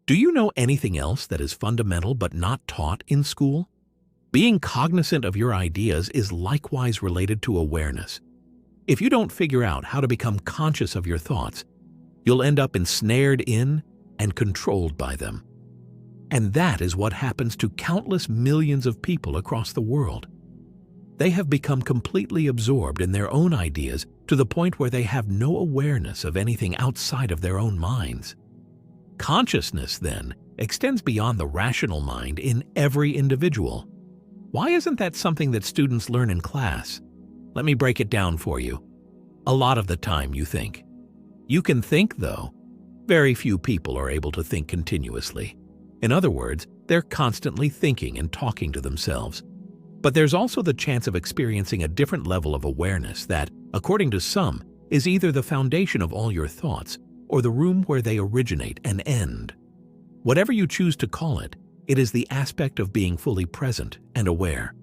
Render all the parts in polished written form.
Do you know anything else that is fundamental but not taught in school? Being cognizant of your ideas is likewise related to awareness. If you don't figure out how to become conscious of your thoughts, you'll end up ensnared in and controlled by them. And that is what happens to countless millions of people across the world. They have become completely absorbed in their own ideas to the point where they have no awareness of anything outside of their own minds. Consciousness, then, extends beyond the rational mind in every individual. Why isn't that something that students learn in class? Let me break it down for you. A lot of the time you think. You can think, though. Very few people are able to think continuously. In other words, they're constantly thinking and talking to themselves. But there's also the chance of experiencing a different level of awareness that, according to some, is either the foundation of all your thoughts or the room where they originate and end. Whatever you choose to call it, it is the aspect of being fully present and aware.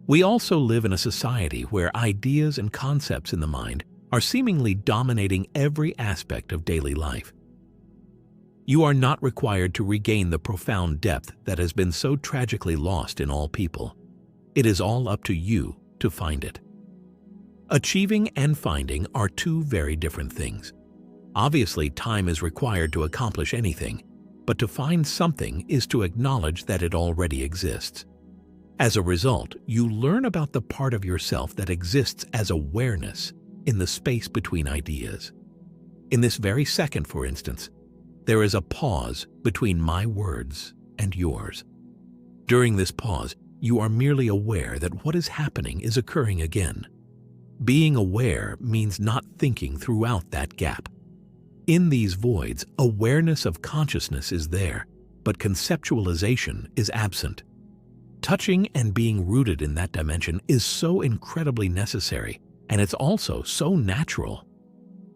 We also live in a society where ideas and concepts in the mind are seemingly dominating every aspect of daily life. You are not required to regain the profound depth that has been so tragically lost in all people. It is all up to you to find it. Achieving and finding are two very different things. Obviously, time is required to accomplish anything, but to find something is to acknowledge that it already exists. As a result, you learn about the part of yourself that exists as awareness in the space between ideas. In this very second, for instance, there is a pause between my words and yours. During this pause, you are merely aware that what is happening is occurring again. Being aware means not thinking throughout that gap. In these voids, awareness of consciousness is there, but conceptualization is absent. Touching and being rooted in that dimension is so incredibly necessary, and it's also so natural.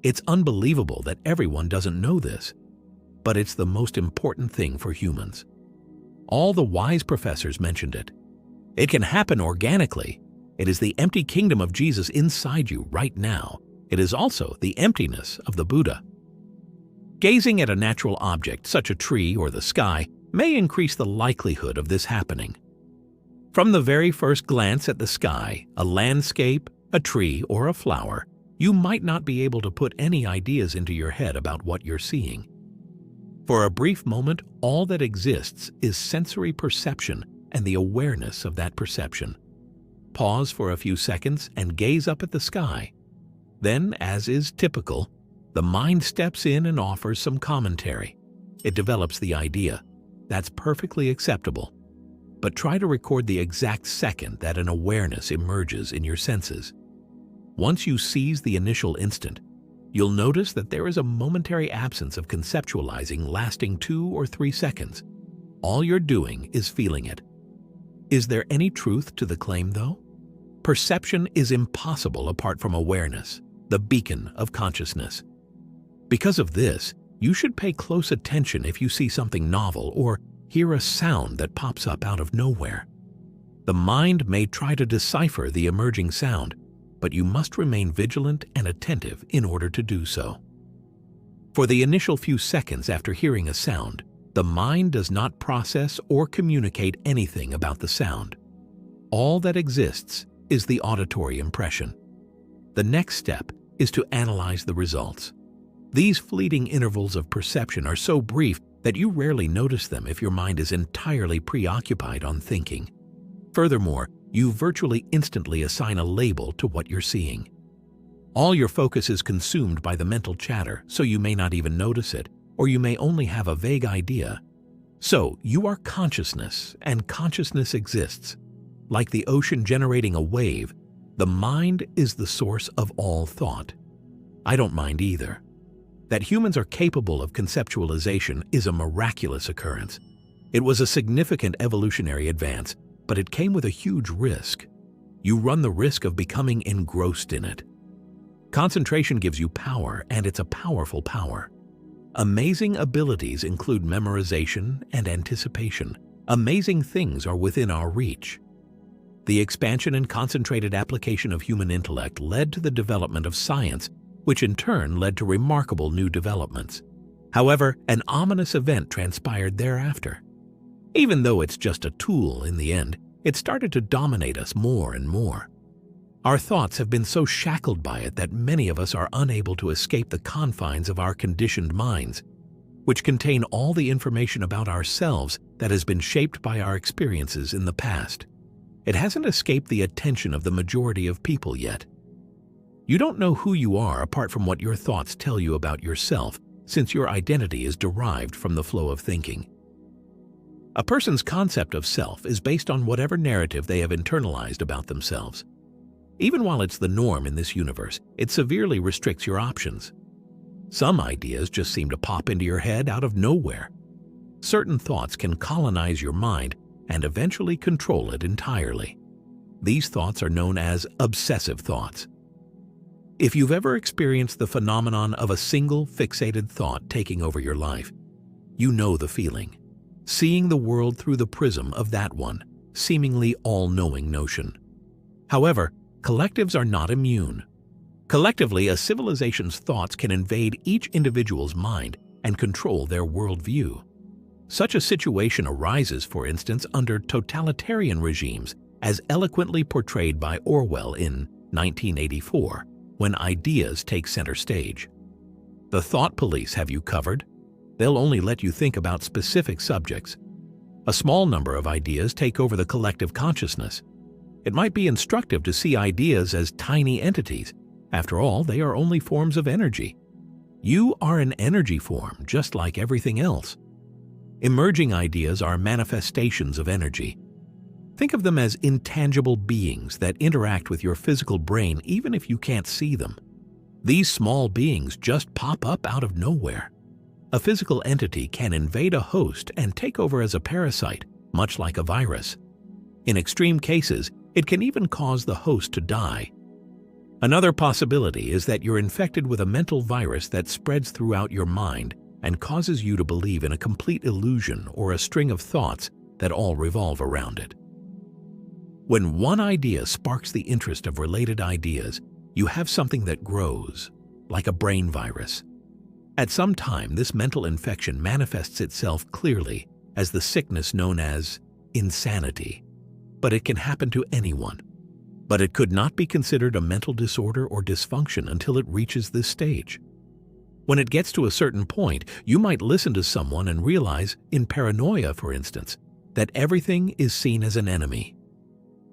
It's unbelievable that everyone doesn't know this, but it's the most important thing for humans. All the wise professors mentioned it. It can happen organically. It is the empty kingdom of Jesus inside you right now. It is also the emptiness of the Buddha. Gazing at a natural object, such a tree or the sky, may increase the likelihood of this happening. From the very first glance at the sky, a landscape, a tree, or a flower, you might not be able to put any ideas into your head about what you're seeing. For a brief moment, all that exists is sensory perception and the awareness of that perception. Pause for a few seconds and gaze up at the sky. Then, as is typical, the mind steps in and offers some commentary. It develops the idea. That's perfectly acceptable. But try to record the exact second that an awareness emerges in your senses. Once you seize the initial instant, you'll notice that there is a momentary absence of conceptualizing lasting 2 or 3 seconds. All you're doing is feeling it. Is there any truth to the claim, though? Perception is impossible apart from awareness, the beacon of consciousness. Because of this, you should pay close attention if you see something novel or hear a sound that pops up out of nowhere. The mind may try to decipher the emerging sound, but you must remain vigilant and attentive in order to do so. For the initial few seconds after hearing a sound, the mind does not process or communicate anything about the sound. All that exists is the auditory impression. The next step is to analyze the results. These fleeting intervals of perception are so brief that you rarely notice them if your mind is entirely preoccupied on thinking. Furthermore, you virtually instantly assign a label to what you're seeing. All your focus is consumed by the mental chatter, so you may not even notice it, or you may only have a vague idea. So, you are consciousness, and consciousness exists. Like the ocean generating a wave, the mind is the source of all thought. I don't mind either. That humans are capable of conceptualization is a miraculous occurrence. It was a significant evolutionary advance, but it came with a huge risk. You run the risk of becoming engrossed in it. Concentration gives you power, and it's a powerful power. Amazing abilities include memorization and anticipation. Amazing things are within our reach. The expansion and concentrated application of human intellect led to the development of science, which in turn led to remarkable new developments. However, an ominous event transpired thereafter. Even though it's just a tool in the end, it started to dominate us more and more. Our thoughts have been so shackled by it that many of us are unable to escape the confines of our conditioned minds, which contain all the information about ourselves that has been shaped by our experiences in the past. It hasn't escaped the attention of the majority of people yet. You don't know who you are apart from what your thoughts tell you about yourself, since your identity is derived from the flow of thinking. A person's concept of self is based on whatever narrative they have internalized about themselves. Even while it's the norm in this universe, it severely restricts your options. Some ideas just seem to pop into your head out of nowhere. Certain thoughts can colonize your mind and eventually control it entirely. These thoughts are known as obsessive thoughts. If you've ever experienced the phenomenon of a single fixated thought taking over your life, you know the feeling. Seeing the world through the prism of that one, seemingly all-knowing notion. However, collectives are not immune. Collectively, a civilization's thoughts can invade each individual's mind and control their worldview. Such a situation arises, for instance, under totalitarian regimes, as eloquently portrayed by Orwell in 1984, when ideas take center stage. The thought police have you covered. They'll only let you think about specific subjects. A small number of ideas take over the collective consciousness. It might be instructive to see ideas as tiny entities. After all, they are only forms of energy. You are an energy form, just like everything else. Emerging ideas are manifestations of energy. Think of them as intangible beings that interact with your physical brain even if you can't see them. These small beings just pop up out of nowhere. A physical entity can invade a host and take over as a parasite, much like a virus. In extreme cases, it can even cause the host to die. Another possibility is that you're infected with a mental virus that spreads throughout your mind and causes you to believe in a complete illusion or a string of thoughts that all revolve around it. When one idea sparks the interest of related ideas, you have something that grows, like a brain virus. At some time, this mental infection manifests itself clearly as the sickness known as insanity. But it can happen to anyone. But it could not be considered a mental disorder or dysfunction until it reaches this stage. When it gets to a certain point, you might listen to someone and realize, in paranoia for instance, that everything is seen as an enemy.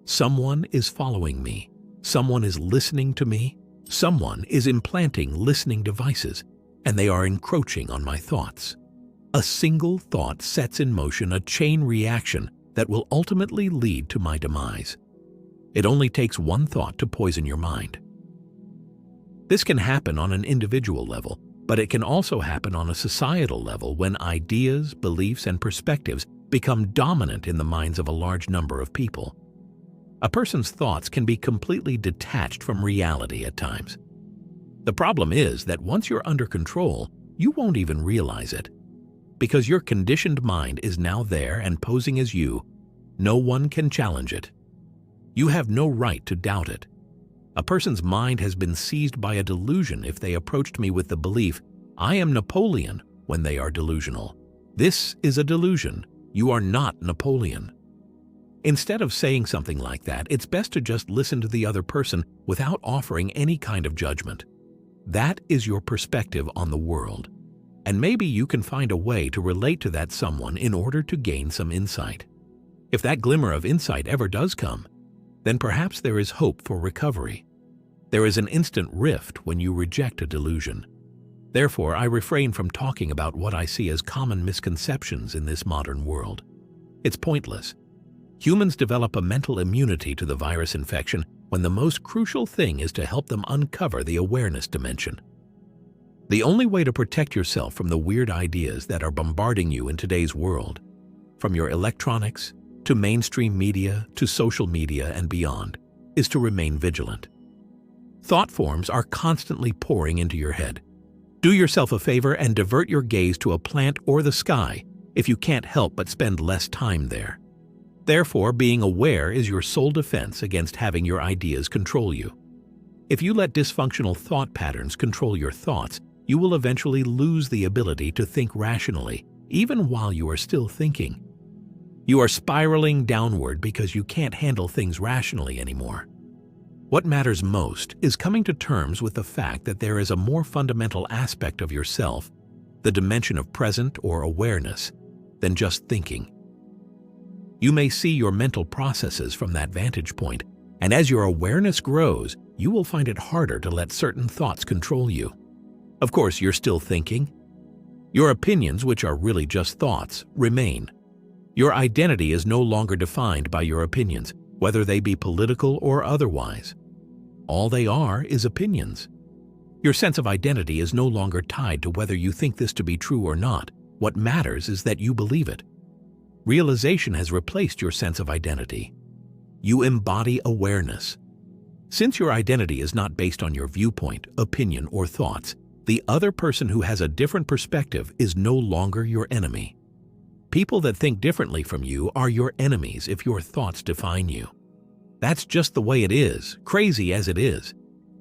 Someone is following me. Someone is listening to me. Someone is implanting listening devices, and they are encroaching on my thoughts. A single thought sets in motion a chain reaction that will ultimately lead to my demise. It only takes one thought to poison your mind. This can happen on an individual level, but it can also happen on a societal level when ideas, beliefs, and perspectives become dominant in the minds of a large number of people. A person's thoughts can be completely detached from reality at times. The problem is that once you're under control, you won't even realize it. Because your conditioned mind is now there and posing as you, no one can challenge it. You have no right to doubt it. A person's mind has been seized by a delusion if they approached me with the belief, I am Napoleon, when they are delusional. This is a delusion. You are not Napoleon. Instead of saying something like that, it's best to just listen to the other person without offering any kind of judgment. That is your perspective on the world. And maybe you can find a way to relate to that someone in order to gain some insight. If that glimmer of insight ever does come, then perhaps there is hope for recovery. There is an instant rift when you reject a delusion. Therefore, I refrain from talking about what I see as common misconceptions in this modern world. It's pointless. Humans develop a mental immunity to the virus infection when the most crucial thing is to help them uncover the awareness dimension. The only way to protect yourself from the weird ideas that are bombarding you in today's world, from your electronics, to mainstream media, to social media and beyond, is to remain vigilant. Thought forms are constantly pouring into your head. Do yourself a favor and divert your gaze to a plant or the sky if you can't help but spend less time there. Therefore, being aware is your sole defense against having your ideas control you. If you let dysfunctional thought patterns control your thoughts, you will eventually lose the ability to think rationally, even while you are still thinking. You are spiraling downward because you can't handle things rationally anymore. What matters most is coming to terms with the fact that there is a more fundamental aspect of yourself, the dimension of present or awareness, than just thinking. You may see your mental processes from that vantage point, and as your awareness grows, you will find it harder to let certain thoughts control you. Of course, you're still thinking. Your opinions, which are really just thoughts, remain. Your identity is no longer defined by your opinions, whether they be political or otherwise. All they are is opinions. Your sense of identity is no longer tied to whether you think this to be true or not. What matters is that you believe it. Realization has replaced your sense of identity. You embody awareness. Since your identity is not based on your viewpoint, opinion, or thoughts, the other person who has a different perspective is no longer your enemy. People that think differently from you are your enemies if your thoughts define you. That's just the way it is, crazy as it is.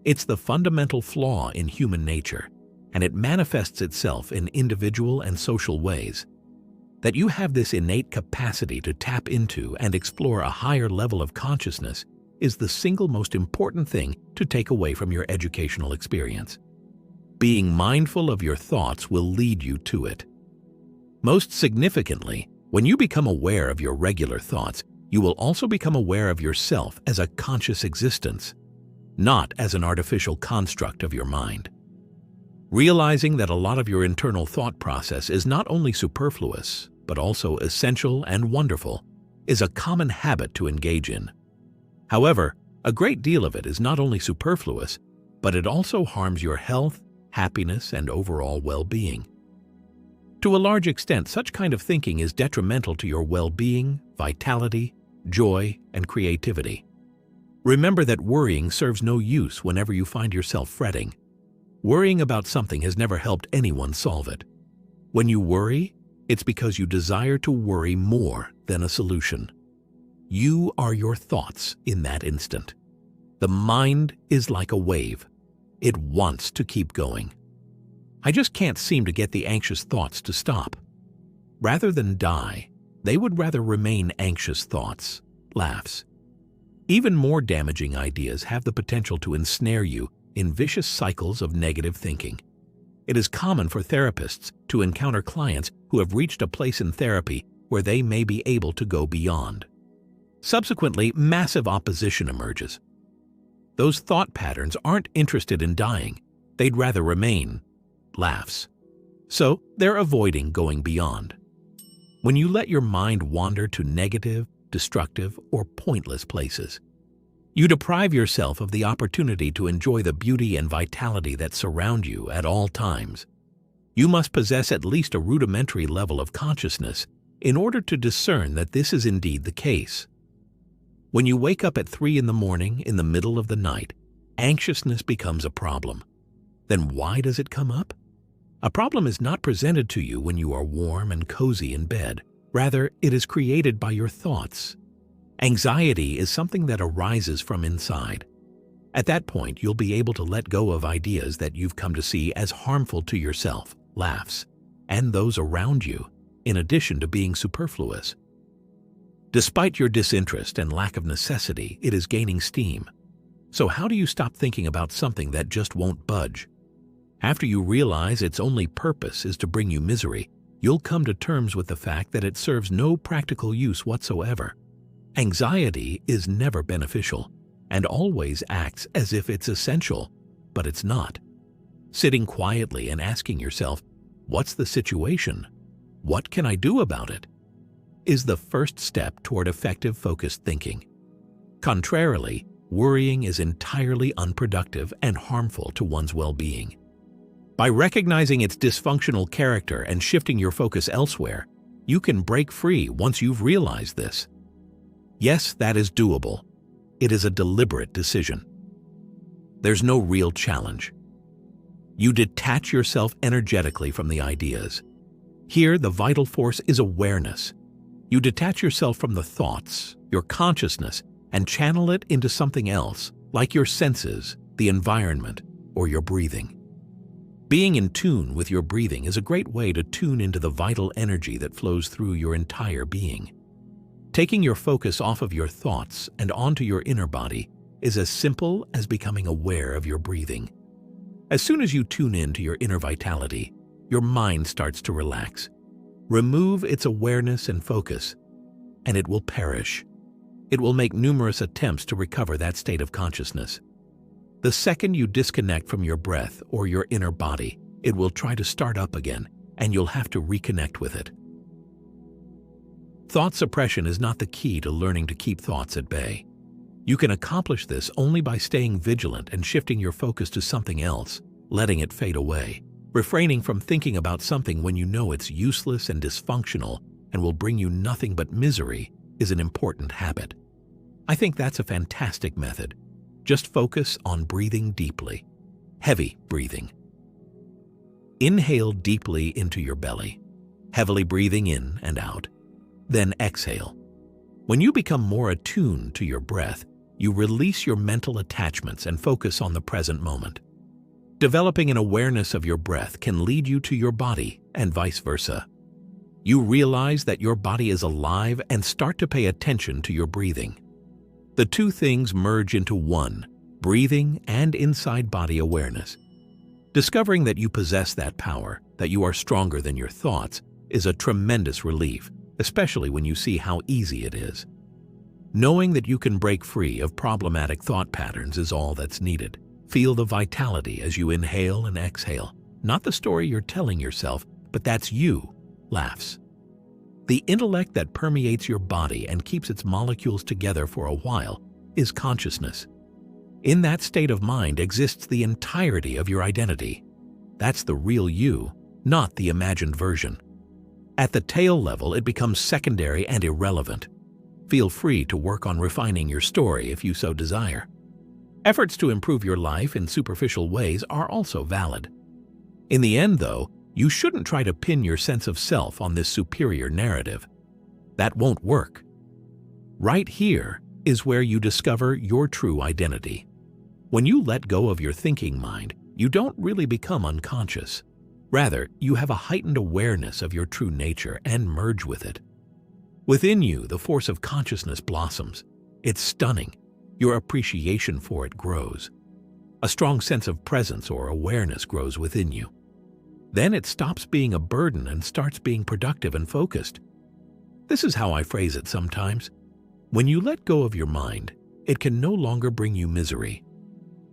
It's the fundamental flaw in human nature, and it manifests itself in individual and social ways. That you have this innate capacity to tap into and explore a higher level of consciousness is the single most important thing to take away from your educational experience. Being mindful of your thoughts will lead you to it. Most significantly, when you become aware of your regular thoughts, you will also become aware of yourself as a conscious existence, not as an artificial construct of your mind. Realizing that a lot of your internal thought process is not only superfluous, but also essential and wonderful, is a common habit to engage in. However, a great deal of it is not only superfluous, but it also harms your health, happiness, and overall well-being. To a large extent, such kind of thinking is detrimental to your well-being, vitality, joy, and creativity. Remember that worrying serves no use whenever you find yourself fretting. Worrying about something has never helped anyone solve it. When you worry, it's because you desire to worry more than a solution. You are your thoughts in that instant. The mind is like a wave. It wants to keep going. I just can't seem to get the anxious thoughts to stop. Rather than die, they would rather remain anxious thoughts, laughs. Even more damaging ideas have the potential to ensnare you in vicious cycles of negative thinking. It is common for therapists to encounter clients who have reached a place in therapy where they may be able to go beyond. Subsequently, massive opposition emerges. Those thought patterns aren't interested in dying. They'd rather remain, laughs. So they're avoiding going beyond. When you let your mind wander to negative, destructive, or pointless places, you deprive yourself of the opportunity to enjoy the beauty and vitality that surround you at all times. You must possess at least a rudimentary level of consciousness in order to discern that this is indeed the case. When you wake up at 3 in the morning in the middle of the night, anxiousness becomes a problem. Then why does it come up? A problem is not presented to you when you are warm and cozy in bed. Rather, it is created by your thoughts. Anxiety is something that arises from inside. At that point, you'll be able to let go of ideas that you've come to see as harmful to yourself, laughs, and those around you, in addition to being superfluous. Despite your disinterest and lack of necessity, it is gaining steam. So how do you stop thinking about something that just won't budge? After you realize its only purpose is to bring you misery, you'll come to terms with the fact that it serves no practical use whatsoever. Anxiety is never beneficial and always acts as if it's essential, but it's not. Sitting quietly and asking yourself, "What's the situation? What can I do about it?" is the first step toward effective focused thinking. Contrarily, worrying is entirely unproductive and harmful to one's well-being. By recognizing its dysfunctional character and shifting your focus elsewhere, you can break free once you've realized this. Yes, that is doable. It is a deliberate decision. There's no real challenge. You detach yourself energetically from the ideas. Here, the vital force is awareness. You detach yourself from the thoughts, your consciousness, and channel it into something else, like your senses, the environment, or your breathing. Being in tune with your breathing is a great way to tune into the vital energy that flows through your entire being. Taking your focus off of your thoughts and onto your inner body is as simple as becoming aware of your breathing. As soon as you tune in to your inner vitality, your mind starts to relax. Remove its awareness and focus, and it will perish. It will make numerous attempts to recover that state of consciousness. The second you disconnect from your breath or your inner body, it will try to start up again, and you'll have to reconnect with it. Thought suppression is not the key to learning to keep thoughts at bay. You can accomplish this only by staying vigilant and shifting your focus to something else, letting it fade away. Refraining from thinking about something when you know it's useless and dysfunctional and will bring you nothing but misery is an important habit. I think that's a fantastic method. Just focus on breathing deeply. Heavy breathing. Inhale deeply into your belly, heavily breathing in and out. Then exhale. When you become more attuned to your breath, you release your mental attachments and focus on the present moment. Developing an awareness of your breath can lead you to your body and vice versa. You realize that your body is alive and start to pay attention to your breathing. The two things merge into one, breathing and inside body awareness. Discovering that you possess that power, that you are stronger than your thoughts, is a tremendous relief, especially when you see how easy it is. Knowing that you can break free of problematic thought patterns is all that's needed. Feel the vitality as you inhale and exhale. Not the story you're telling yourself, but that's you. Laughs. The intellect that permeates your body and keeps its molecules together for a while is consciousness. In that state of mind exists the entirety of your identity. That's the real you, not the imagined version. At the tail level, it becomes secondary and irrelevant. Feel free to work on refining your story if you so desire. Efforts to improve your life in superficial ways are also valid. In the end, though, you shouldn't try to pin your sense of self on this superior narrative. That won't work. Right here is where you discover your true identity. When you let go of your thinking mind, you don't really become unconscious. Rather, you have a heightened awareness of your true nature and merge with it. Within you, the force of consciousness blossoms. It's stunning. Your appreciation for it grows. A strong sense of presence or awareness grows within you. Then it stops being a burden and starts being productive and focused. This is how I phrase it sometimes. When you let go of your mind, it can no longer bring you misery.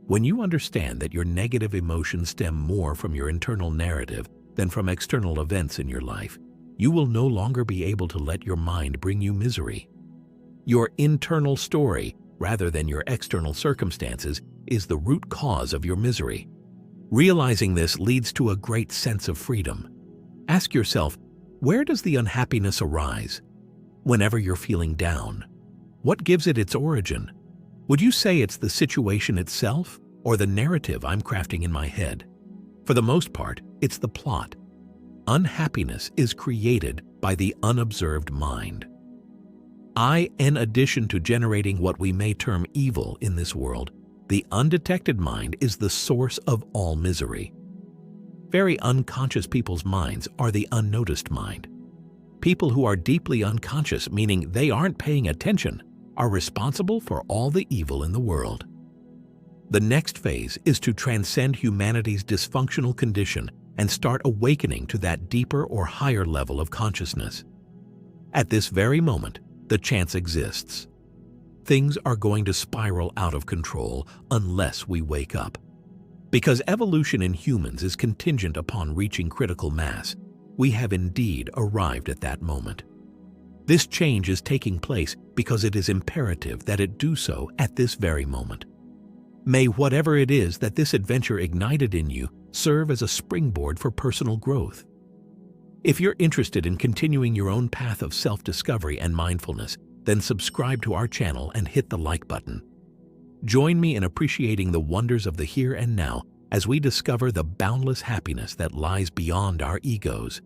When you understand that your negative emotions stem more from your internal narrative than from external events in your life, you will no longer be able to let your mind bring you misery. Your internal story, rather than your external circumstances, is the root cause of your misery. Realizing this leads to a great sense of freedom. Ask yourself, where does the unhappiness arise? Whenever you're feeling down, what gives it its origin? Would you say it's the situation itself or the narrative I'm crafting in my head? For the most part, it's the plot. Unhappiness is created by the unobserved mind. In addition to generating what we may term evil in this world, the undetected mind is the source of all misery. Very unconscious people's minds are the unnoticed mind. People who are deeply unconscious, meaning they aren't paying attention, are responsible for all the evil in the world. The next phase is to transcend humanity's dysfunctional condition and start awakening to that deeper or higher level of consciousness. At this very moment, the chance exists. Things are going to spiral out of control unless we wake up. Because evolution in humans is contingent upon reaching critical mass, we have indeed arrived at that moment. This change is taking place because it is imperative that it do so at this very moment. May whatever it is that this adventure ignited in you serve as a springboard for personal growth. If you're interested in continuing your own path of self-discovery and mindfulness, then subscribe to our channel and hit the like button. Join me in appreciating the wonders of the here and now as we discover the boundless happiness that lies beyond our egos.